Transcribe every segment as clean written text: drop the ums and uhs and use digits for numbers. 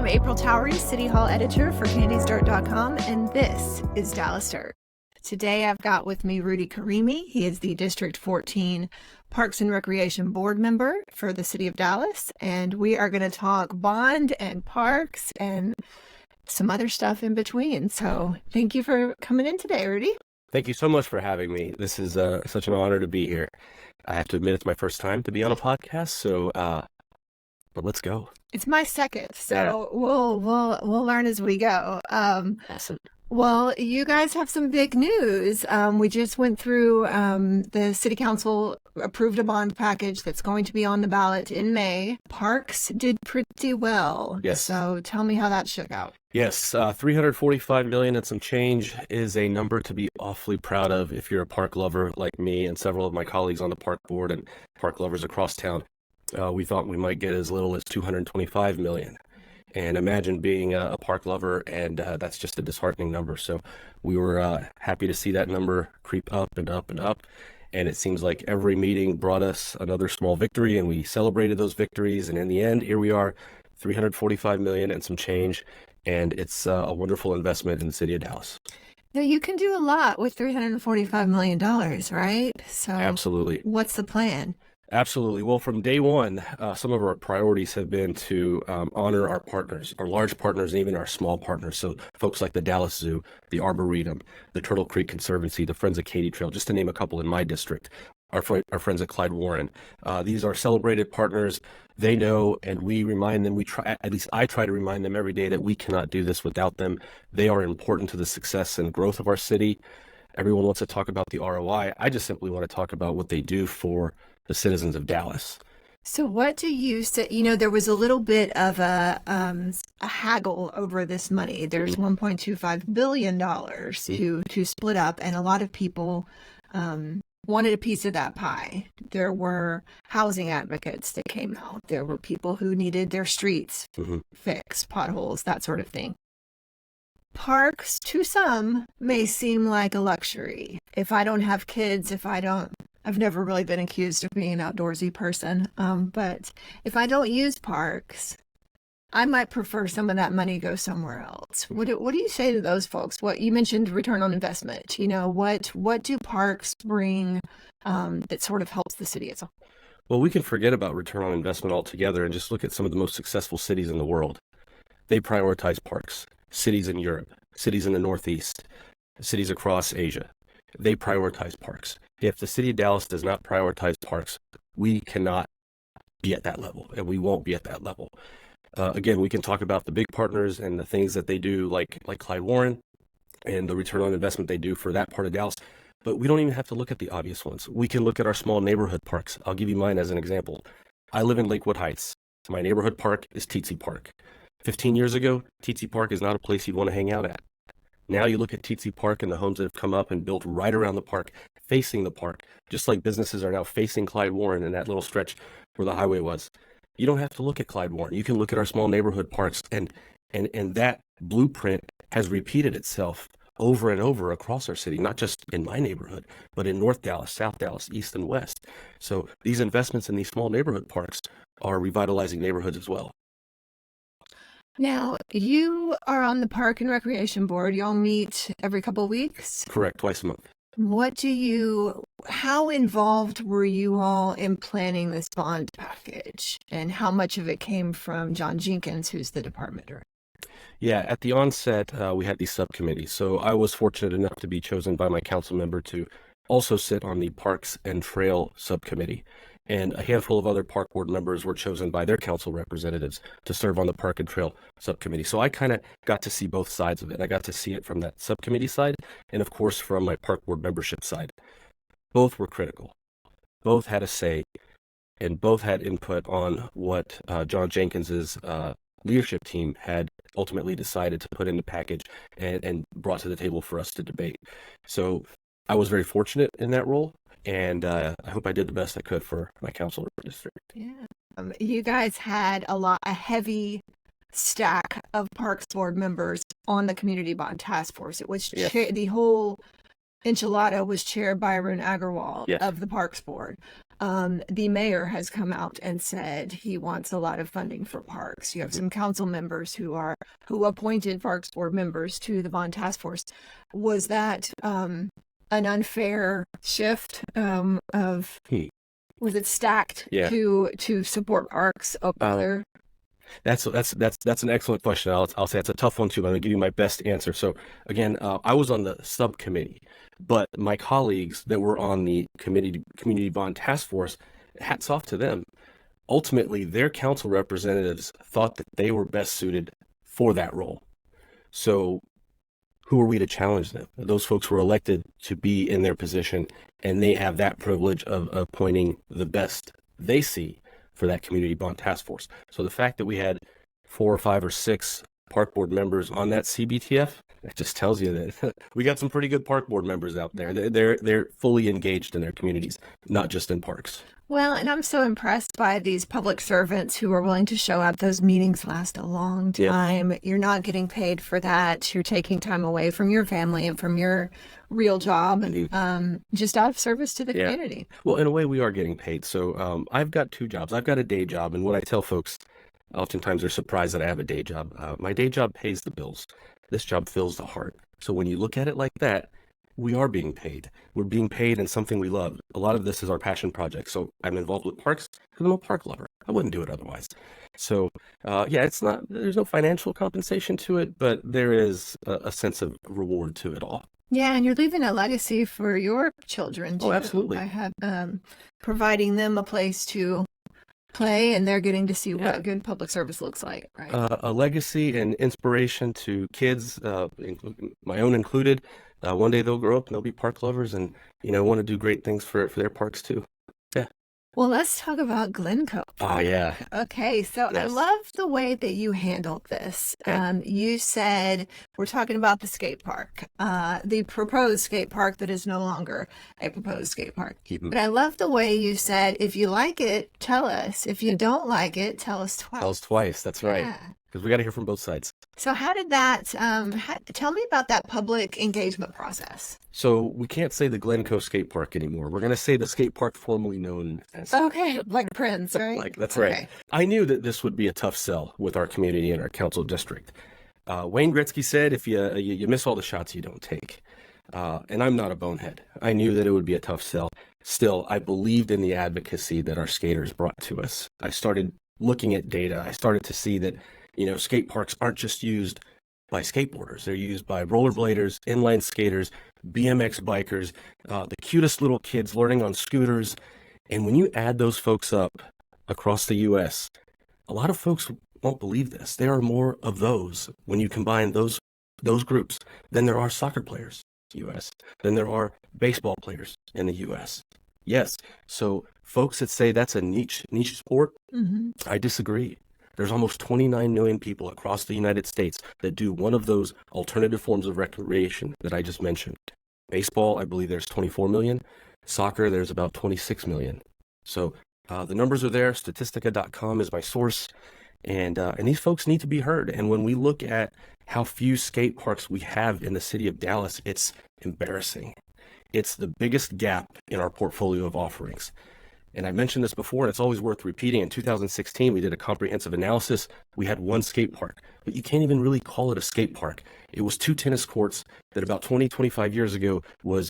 I'm April Towery, City Hall editor for CandysDirt.com, and this is Dallas Dirt. Today I've got with me Rudy Karimi. He is the District 14 Parks and Recreation Board member for the City of Dallas, and we are going to talk bond and parks and some other stuff in between. So thank you for coming in today, Rudy. Thank you so much for having me. This is such an honor to be here. I have to admit it's my first time to be on a podcast, so but let's go. It's my second, so we'll learn as we go. Awesome. Well, you guys have some big news. We just went through the City Council approved a bond package that's going to be on the ballot in May. Parks did pretty well. Yes. So tell me how that shook out. Yes, $345 million and some change is a number to be awfully proud of if you're a park lover like me and several of my colleagues on the park board and park lovers across town. We thought we might get as little as $225 million. And imagine being a park lover, and that's just a disheartening number. So we were happy to see that number creep up and up and up. And it seems like every meeting brought us another small victory, and we celebrated those victories. And in the end, here we are, $345 million and some change. And it's a wonderful investment in the city of Dallas. Now, you can do a lot with $345 million, right? So Absolutely. What's the plan? Absolutely. Well, from day one, some of our priorities have been to honor our partners, our large partners, and even our small partners. So folks like the Dallas Zoo, the Arboretum, the Turtle Creek Conservancy, the Friends of Katy Trail, just to name a couple in my district, our friends at Clyde Warren. These are celebrated partners. They know, and we remind them, at least I try to remind them every day that we cannot do this without them. They are important to the success and growth of our city. Everyone wants to talk about the ROI. I just simply want to talk about what they do for the citizens of Dallas. So what do you say? You know, there was a little bit of a haggle over this money. There's $1.25 billion to split up, and a lot of people wanted a piece of that pie. There were housing advocates that came out. There were people who needed their streets fixed, potholes, that sort of thing. Parks, to some, may seem like a luxury. If I don't have kids, I've never really been accused of being an outdoorsy person, but if I don't use parks, I might prefer some of that money go somewhere else. What do you say to those folks? What you mentioned, return on investment. You know, what do parks bring that sort of helps the city as a whole? Well, we can forget about return on investment altogether and just look at some of the most successful cities in the world. They prioritize parks. Cities in Europe, cities in the Northeast, cities across Asia. They prioritize parks. If the city of Dallas does not prioritize parks, we cannot be at that level, and we won't be at that level. Again, we can talk about the big partners and the things that they do, like Clyde Warren, and the return on investment they do for that part of Dallas. But we don't even have to look at the obvious ones. We can look at our small neighborhood parks. I'll give you mine as an example. I live in Lakewood Heights. My neighborhood park is Teetsy Park. 15 years ago, Teetsy Park is not a place you'd want to hang out at. Now you look at Teetsy Park and the homes that have come up and built right around the park, facing the park, just like businesses are now facing Clyde Warren in that little stretch where the highway was. You don't have to look at Clyde Warren. You can look at our small neighborhood parks, and that blueprint has repeated itself over and over across our city, not just in my neighborhood, but in North Dallas, South Dallas, East and West. So these investments in these small neighborhood parks are revitalizing neighborhoods as well. Now, you are on the Park and Recreation Board. Y'all meet every couple of weeks? Correct, twice a month. How involved were you all in planning this bond package? And how much of it came from John Jenkins, who's the department director? Yeah, at the onset, we had these subcommittees. So I was fortunate enough to be chosen by my council member to also sit on the Parks and Trail subcommittee. And a handful of other park board members were chosen by their council representatives to serve on the Park and Trail subcommittee. So I kind of got to see both sides of it. I got to see it from that subcommittee side and, of course, from my park board membership side. Both were critical. Both had a say, and both had input on what John Jenkins's leadership team had ultimately decided to put in the package and brought to the table for us to debate. So I was very fortunate in that role. And I hope I did the best I could for my council district. Yeah. You guys had a heavy stack of Parks Board members on the Community Bond Task Force. It was the whole enchilada was chaired by Arun Agarwal of the Parks Board. The mayor has come out and said he wants a lot of funding for parks. You have some council members who appointed Parks Board members to the bond task force. Was that an unfair shift of? Was it stacked to support parks over there? That's an excellent question. I'll say it's a tough one too, but I'm gonna give you my best answer. So again, I was on the subcommittee, but my colleagues that were on the community bond task force, hats off to them. Ultimately, their council representatives thought that they were best suited for that role. So who are we to challenge them? Those folks were elected to be in their position, and they have that privilege of appointing the best they see for that community bond task force. So the fact that we had 4 or 5 or 6 park board members on that CBTF, that just tells you that we got some pretty good park board members out there. They're fully engaged in their communities, not just in parks. Well, and I'm so impressed by these public servants who are willing to show up. Those meetings last a long time. Yep. You're not getting paid for that. You're taking time away from your family and from your real job, just out of service to the community. Well, in a way, we are getting paid. So I've got 2 jobs. I've got a day job, and what I tell folks, oftentimes they're surprised that I have a day job. My day job pays the bills. This job fills the heart. So when you look at it like that, we are being paid. We're being paid in something we love. A lot of this is our passion project. So I'm involved with parks because I'm a park lover. I wouldn't do it otherwise. So it's not, there's no financial compensation to it, but there is a sense of reward to it all. Yeah, and you're leaving a legacy for your children too. Oh, absolutely. I have providing them a place to play, and they're getting to see what good public service looks like, right? A legacy and inspiration to kids, my own included. One day they'll grow up and they'll be park lovers and, want to do great things for their parks too. Yeah. Well, let's talk about Glencoe. Oh, yeah. Okay, so yes. I love the way that you handled this. You said, we're talking about the skate park, the proposed skate park that is no longer a proposed skate park. But I love the way you said, if you like it, tell us. If you don't like it, tell us twice. Tell us twice, that's right. Because we got to hear from both sides. So how did that, tell me about that public engagement process. So we can't say the Glencoe skate park anymore. We're going to say the skate park formerly known as. Okay, like Prince, right? That's right. I knew that this would be a tough sell with our community and our council district. Wayne Gretzky said, if you miss all the shots you don't take. And I'm not a bonehead. I knew that it would be a tough sell. Still, I believed in the advocacy that our skaters brought to us. I started looking at data. I started to see that skate parks aren't just used by skateboarders. They're used by rollerbladers, inline skaters, BMX bikers, the cutest little kids learning on scooters. And when you add those folks up across the U.S., a lot of folks won't believe this. There are more of those when you combine those groups than there are soccer players in the U.S., than there are baseball players in the U.S. Yes. So folks that say that's a niche sport, I disagree. There's almost 29 million people across the United States that do one of those alternative forms of recreation that I just mentioned. Baseball, I believe there's 24 million. Soccer, there's about 26 million. So the numbers are there. Statistica.com is my source. And these folks need to be heard. And when we look at how few skate parks we have in the city of Dallas, it's embarrassing. It's the biggest gap in our portfolio of offerings. And I mentioned this before, and it's always worth repeating. In 2016, we did a comprehensive analysis. We had 1 skate park, but you can't even really call it a skate park. It was 2 tennis courts that about 25 years ago was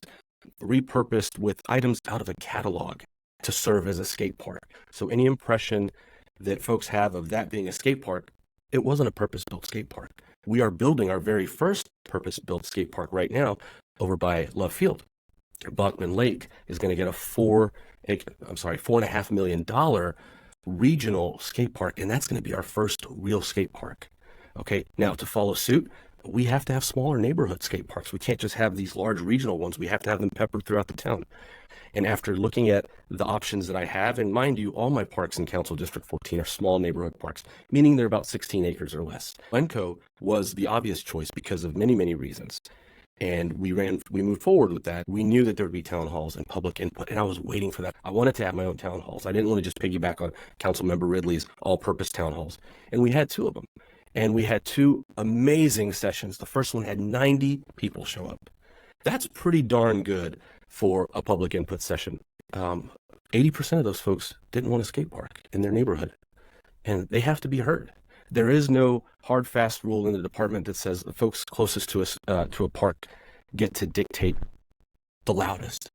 repurposed with items out of a catalog to serve as a skate park. So any impression that folks have of that being a skate park, it wasn't a purpose-built skate park. We are building our very first purpose-built skate park right now over by Love Field. Bachman Lake is going to get a $4.5 million regional skate park, and that's going to be our first real skate park. Okay, now to follow suit, we have to have smaller neighborhood skate parks. We can't just have these large regional ones. We have to have them peppered throughout the town. And after looking at the options that I have, and mind you, all my parks in Council District 14 are small neighborhood parks, meaning they're about 16 acres or less. Glencoe was the obvious choice because of many, many reasons. And we moved forward with that. We knew that there would be town halls and public input, and I was waiting for that. I wanted to have my own town halls. I didn't want to just piggyback on Councilmember Ridley's all-purpose town halls. And we had 2 of them. And we had 2 amazing sessions. The first one had 90 people show up. That's pretty darn good for a public input session. 80% of those folks didn't want a skate park in their neighborhood, and they have to be heard. There is no hard, fast rule in the department that says the folks closest to us, to a park, get to dictate the loudest.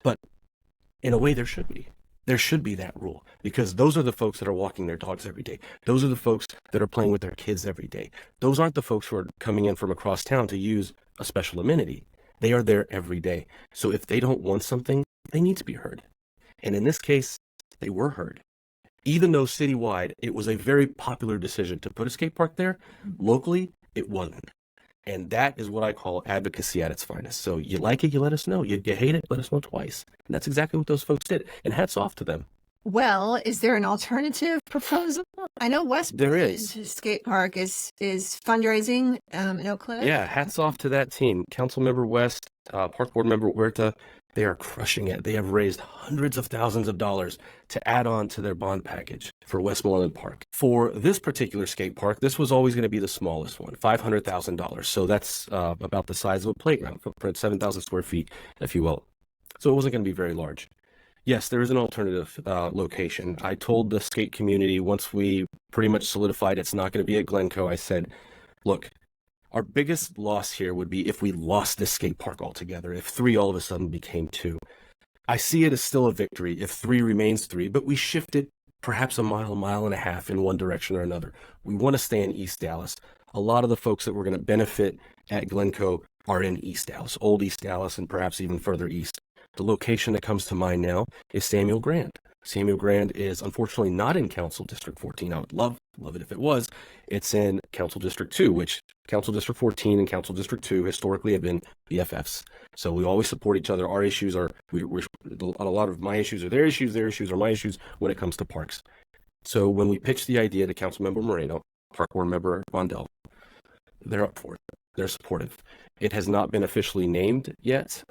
But in a way, there should be. There should be that rule, because those are the folks that are walking their dogs every day. Those are the folks that are playing with their kids every day. Those aren't the folks who are coming in from across town to use a special amenity. They are there every day. So if they don't want something, they need to be heard. And in this case, they were heard. Even though citywide, it was a very popular decision to put a skate park there, locally, it wasn't. And that is what I call advocacy at its finest. So you like it, you let us know. You hate it, let us know twice. And that's exactly what those folks did. And hats off to them. Well, is there an alternative proposal? I know West There is. Skate Park is fundraising in Oak Cliff. Yeah, hats off to that team. Councilmember West, Park Board Member Huerta, they are crushing it. They have raised hundreds of thousands of dollars to add on to their bond package for Westmoreland Park. For this particular skate park, this was always going to be the smallest one, $500,000. So that's about the size of a playground, footprint 7,000 square feet, if you will. So it wasn't going to be very large. Yes, there is an alternative location. I told the skate community once we pretty much solidified it's not going to be at Glencoe, I said, look, our biggest loss here would be if we lost this skate park altogether, if 3 all of a sudden became 2. I see it as still a victory if 3 remains 3, but we shifted perhaps a mile and a half in one direction or another. We want to stay in East Dallas. A lot of the folks that we're going to benefit at Glencoe are in East Dallas, Old East Dallas, and perhaps even further east. The location that comes to mind now is Samuel Grand. Samuel Grand is unfortunately not in Council District 14. I would love it if it was. It's in Council District 2, which Council District 14 and Council District 2 historically have been BFFs. So we always support each other. Our issues are, a lot of my issues are their issues are my issues when it comes to parks. So when we pitched the idea to Councilmember Moreno, Park Board Member Vondell, they're up for it. They're supportive. It has not been officially named yet,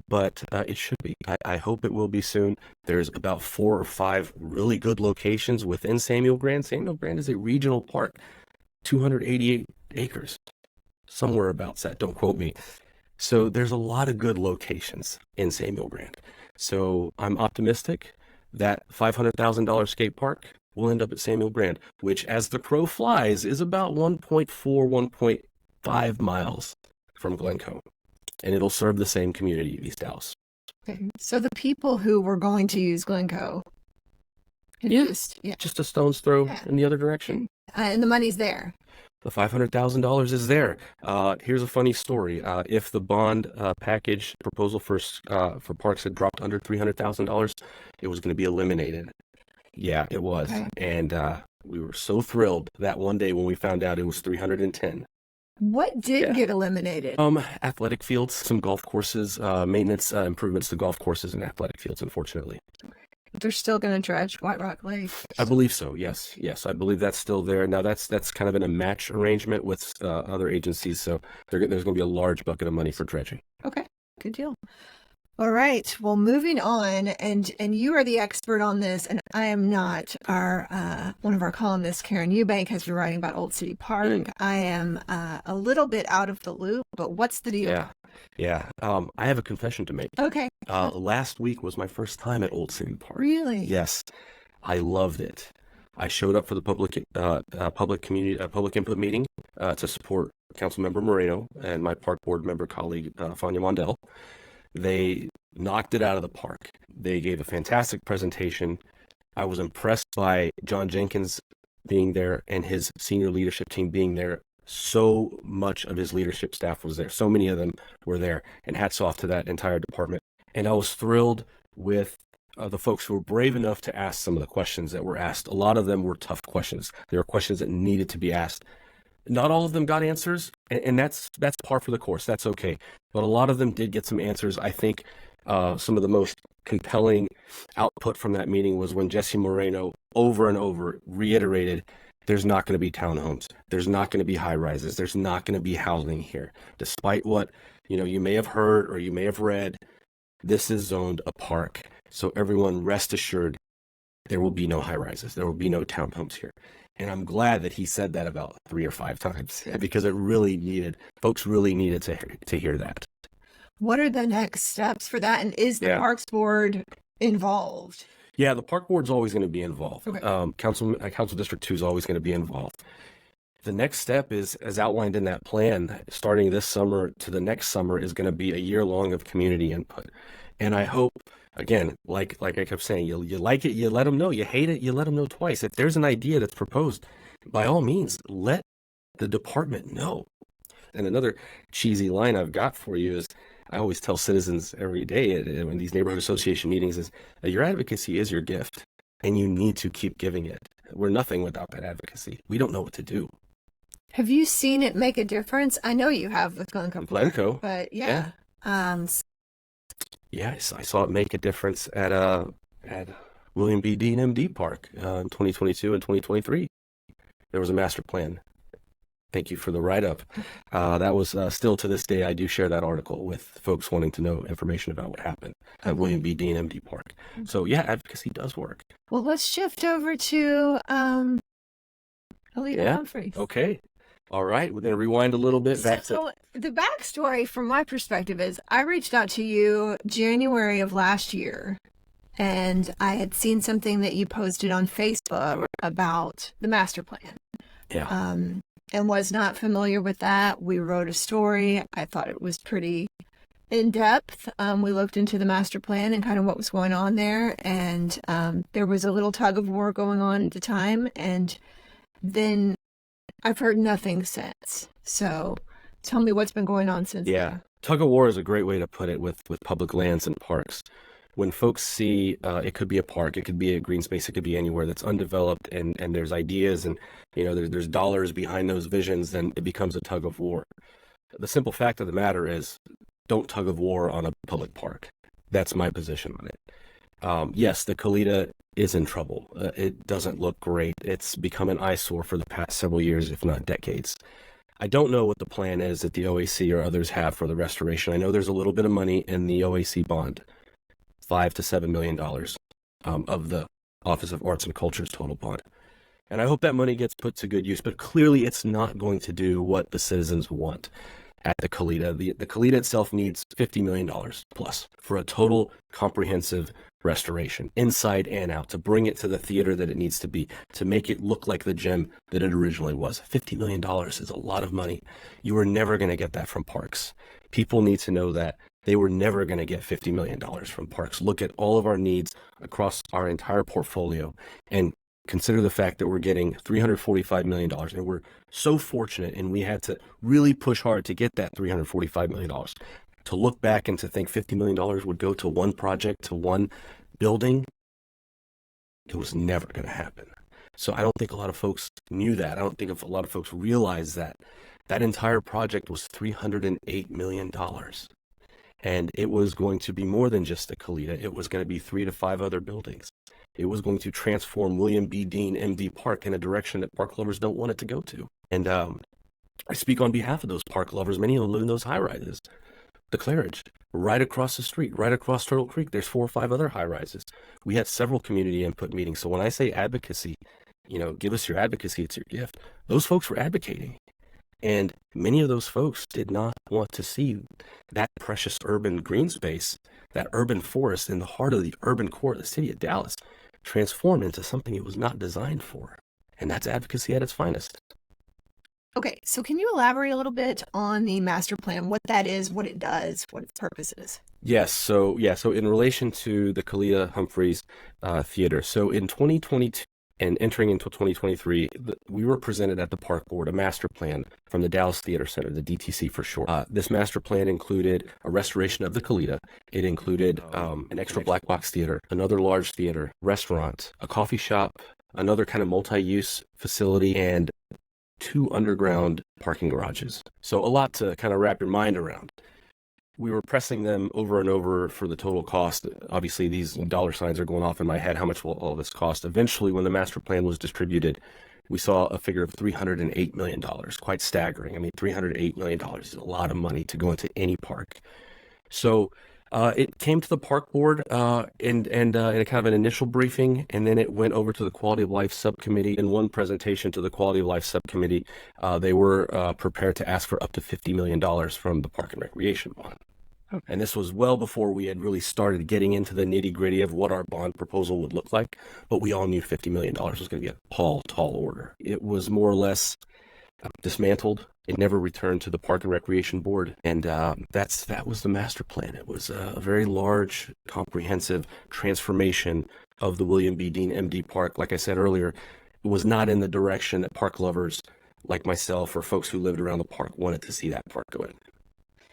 but it should be. I hope it will be soon. There's about 4 or 5 really good locations within Samuel Grand. Samuel Grand is a regional park, 288 acres, somewhere about that. Don't quote me. So there's a lot of good locations in Samuel Grand. So I'm optimistic that $500,000 skate park will end up at Samuel Grand, which, as the crow flies, is about 1.4, 1.5 miles from Glencoe, and it'll serve the same community of East Dallas. Okay. So the people who were going to use Glencoe, just a stone's throw in the other direction. And the money's there. The $500,000 is there. Here's a funny story. If the bond package proposal for parks had dropped under $300,000, it was going to be eliminated. Yeah, it was. Okay. And we were so thrilled that one day when we found out it was 310. What did get eliminated? Athletic fields, some golf courses, maintenance improvements to golf courses and athletic fields, unfortunately. They're still going to dredge White Rock Lake. I believe so. Yes. I believe that's still there. Now that's kind of in a match arrangement with other agencies. So there's going to be a large bucket of money for dredging. Okay, good deal. All right. Well, moving on, and you are the expert on this, and I am not. Our one of our columnists, Karen Eubank, has been writing about Old City Park. I am a little bit out of the loop, but what's the deal? Yeah. I have a confession to make. Okay. Last week was my first time at Old City Park. Really? Yes, I loved it. I showed up for the public input meeting to support Councilmember Moreno and my Park Board member colleague Fania Mondell. They knocked it out of the park. They gave a fantastic presentation. I was impressed by John Jenkins being there and his senior leadership team being there. So much of his leadership staff was there. So many of them were there. And hats off to that entire department. And I was thrilled with the folks who were brave enough to ask some of the questions that were asked. A lot of them were tough questions. There were questions that needed to be asked. Not all of them got answers, and that's par for the course. That's okay. But a lot of them did get some answers. I think some of the most compelling output from that meeting was when Jesse Moreno over and over reiterated, there's not going to be townhomes. There's not going to be high rises. There's not going to be housing here. Despite what you may have heard or you may have read, this is zoned a park. So everyone rest assured, there will be no high rises. There will be no townhomes here. And I'm glad that he said that about 3 or 5 times because folks really needed to hear that. What are the next steps for that? And is the Yeah. Parks Board involved? Yeah, the park board's always going to be involved. Okay. Council District 2 is always going to be involved. The next step is, as outlined in that plan, starting this summer to the next summer, is going to be a year long of community input. And I hope, again, like I kept saying, you like it, you let them know. You hate it, you let them know twice. If there's an idea that's proposed, by all means, let the department know. And another cheesy line I've got for you is, I always tell citizens every day in these neighborhood association meetings is, your advocacy is your gift, and you need to keep giving it. We're nothing without that advocacy. We don't know what to do. Have you seen it make a difference? I know you have with Glencoe. But yeah. Yes, I saw it make a difference at William B. Dean MD Park in 2022 and 2023. There was a master plan. Thank you for the write-up. That was still to this day, I do share that article with folks wanting to know information about what happened at William B. Dean MD Park. So yeah, advocacy does work. Well, let's shift over to Alita Humphreys. Okay. All right, we're going to rewind a little bit back So the backstory from my perspective is I reached out to you January of last year, and I had seen something that you posted on Facebook about the master plan. Yeah. And was not familiar with that. We wrote a story. I thought it was pretty in depth. We looked into the master plan and kind of what was going on there, and there was a little tug of war going on at the time, and then I've heard nothing since. So tell me what's been going on since then. Tug of war is a great way to put it with public lands and parks. When folks see it could be a park, it could be a green space, it could be anywhere that's undeveloped, and there's ideas and there's dollars behind those visions, then it becomes a tug of war. The simple fact of the matter is, don't tug of war on a public park. That's my position on it. Yes, the Kalita is in trouble. It doesn't look great. It's become an eyesore for the past several years, if not decades. I don't know what the plan is that the OAC or others have for the restoration. I know there's a little bit of money in the OAC bond, $5 to $7 million of the Office of Arts and Culture's total bond. And I hope that money gets put to good use, but clearly it's not going to do what the citizens want at the Kalita. The Kalita itself needs $50 million plus for a total comprehensive restoration, inside and out, to bring it to the theater that it needs to be, to make it look like the gem that it originally was. $50 million is a lot of money. You are never going to get that from parks. People need to know that. They were never going to get $50 million from parks. Look at all of our needs across our entire portfolio and consider the fact that we're getting $345 million. And we're so fortunate, and we had to really push hard to get that $345 million. To look back and to think $50 million would go to one project, to one building, it was never going to happen. So I don't think a lot of folks knew that. I don't think a lot of folks realized that. That entire project was $308 million. And it was going to be more than just a Kalita. It was going to be 3 to 5 other buildings. It was going to transform William B. Dean MD Park in a direction that park lovers don't want it to go to. And I speak on behalf of those park lovers. Many of them live in those high-rises. The Claridge, right across the street, right across Turtle Creek, there's 4 or 5 other high-rises. We had several community input meetings. So when I say advocacy, give us your advocacy, it's your gift. Those folks were advocating. And many of those folks did not want to see that precious urban green space, that urban forest in the heart of the urban core of the city of Dallas, transform into something it was not designed for. And that's advocacy at its finest. Okay, so can you elaborate a little bit on the master plan, what that is, what it does, what its purpose is? Yes. So in relation to the Kalita Humphreys Theater, so in 2022, and entering into 2023, we were presented at the Park Board a master plan from the Dallas Theater Center, the DTC for short. This master plan included a restoration of the Kalita. It included an extra black box theater, another large theater, restaurant, a coffee shop, another kind of multi-use facility, and 2 underground parking garages. So a lot to kind of wrap your mind around. We were pressing them over and over for the total cost. Obviously, these dollar signs are going off in my head. How much will all this cost? Eventually, when the master plan was distributed, we saw a figure of $308 million, quite staggering. I mean, $308 million is a lot of money to go into any park. So it came to the Park Board in a kind of an initial briefing, and then it went over to the Quality of Life Subcommittee. In one presentation to the Quality of Life Subcommittee, they were prepared to ask for up to $50 million from the Park and Recreation Bond. And this was well before we had really started getting into the nitty gritty of what our bond proposal would look like. But we all knew $50 million was going to be a tall order. It was more or less dismantled. It never returned to the Park and Recreation Board. And that was the master plan. It was a very large, comprehensive transformation of the William B. Dean MD Park. Like I said earlier, it was not in the direction that park lovers like myself or folks who lived around the park wanted to see that park go in.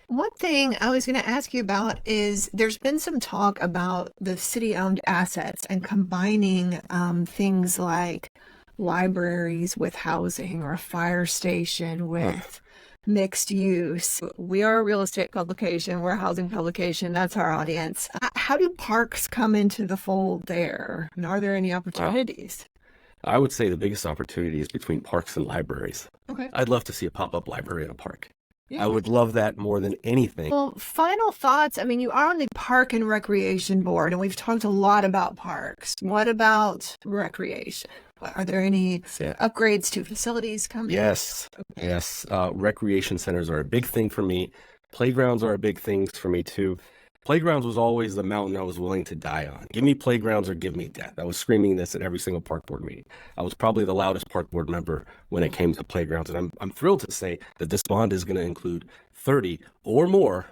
One thing I was going to ask you about is there's been some talk about the city-owned assets and combining things like libraries with housing or a fire station with mixed use. We are a real estate publication. We're a housing publication. That's our audience. How do parks come into the fold there? And are there any opportunities? I would say the biggest opportunity is between parks and libraries. Okay. I'd love to see a pop-up library in a park. Yeah. I would love that more than anything. Well, final thoughts. I mean, you are on the Park and Recreation Board, and we've talked a lot about parks. What about recreation? Are there any upgrades to facilities coming? Yes. Recreation centers are a big thing for me. Playgrounds are a big thing for me, too. Playgrounds was always the mountain I was willing to die on. Give me playgrounds or give me death. I was screaming this at every single park board meeting. I was probably the loudest park board member when it came to playgrounds. And I'm thrilled to say that this bond is going to include 30 or more,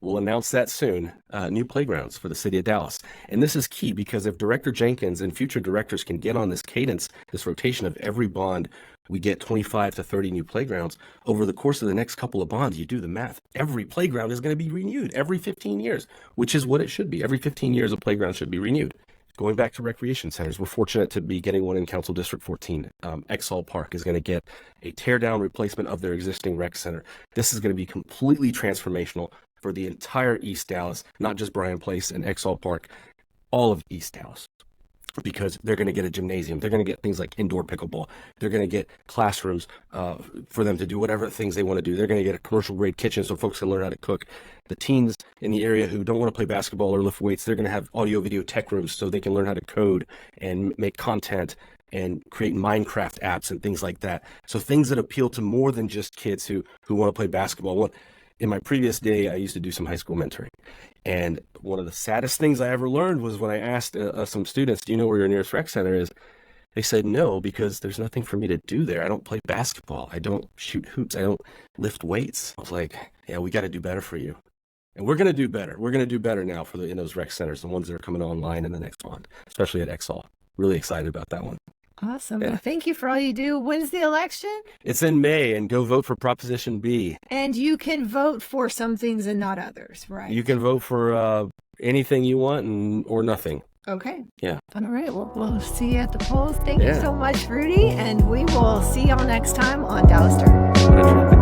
we'll announce that soon, new playgrounds for the city of Dallas. And this is key because if Director Jenkins and future directors can get on this cadence, this rotation of every bond, we get 25 to 30 new playgrounds over the course of the next couple of bonds. You do the math. Every playground is going to be renewed every 15 years, which is what it should be. Every 15 years, a playground should be renewed. Going back to recreation centers, we're fortunate to be getting one in Council District 14. Exall Park is going to get a tear-down replacement of their existing rec center. This is going to be completely transformational for the entire East Dallas, not just Bryan Place and Exall Park, all of East Dallas. Because they're going to get a gymnasium. They're going to get things like indoor pickleball. They're going to get classrooms for them to do whatever things they want to do. They're going to get a commercial grade kitchen so folks can learn how to cook. The teens in the area who don't want to play basketball or lift weights, they're going to have audio video tech rooms so they can learn how to code and make content and create Minecraft apps and things like that. So things that appeal to more than just kids who want to play basketball. In my previous day, I used to do some high school mentoring. And one of the saddest things I ever learned was when I asked some students, do you know where your nearest rec center is? They said no, because there's nothing for me to do there. I don't play basketball. I don't shoot hoops. I don't lift weights. I was like, yeah, we got to do better for you. And we're going to do better. We're going to do better now in those rec centers, the ones that are coming online in the next month, especially at Exall. Really excited about that one. Awesome. Yeah. Well, thank you for all you do. When's the election? It's in May, and go vote for Proposition B. And you can vote for some things and not others, right? You can vote for anything you want or nothing. Okay. Yeah. All right. Well, we'll see you at the polls. Thank you so much, Rudy. And we will see y'all next time on Dallas Dirt.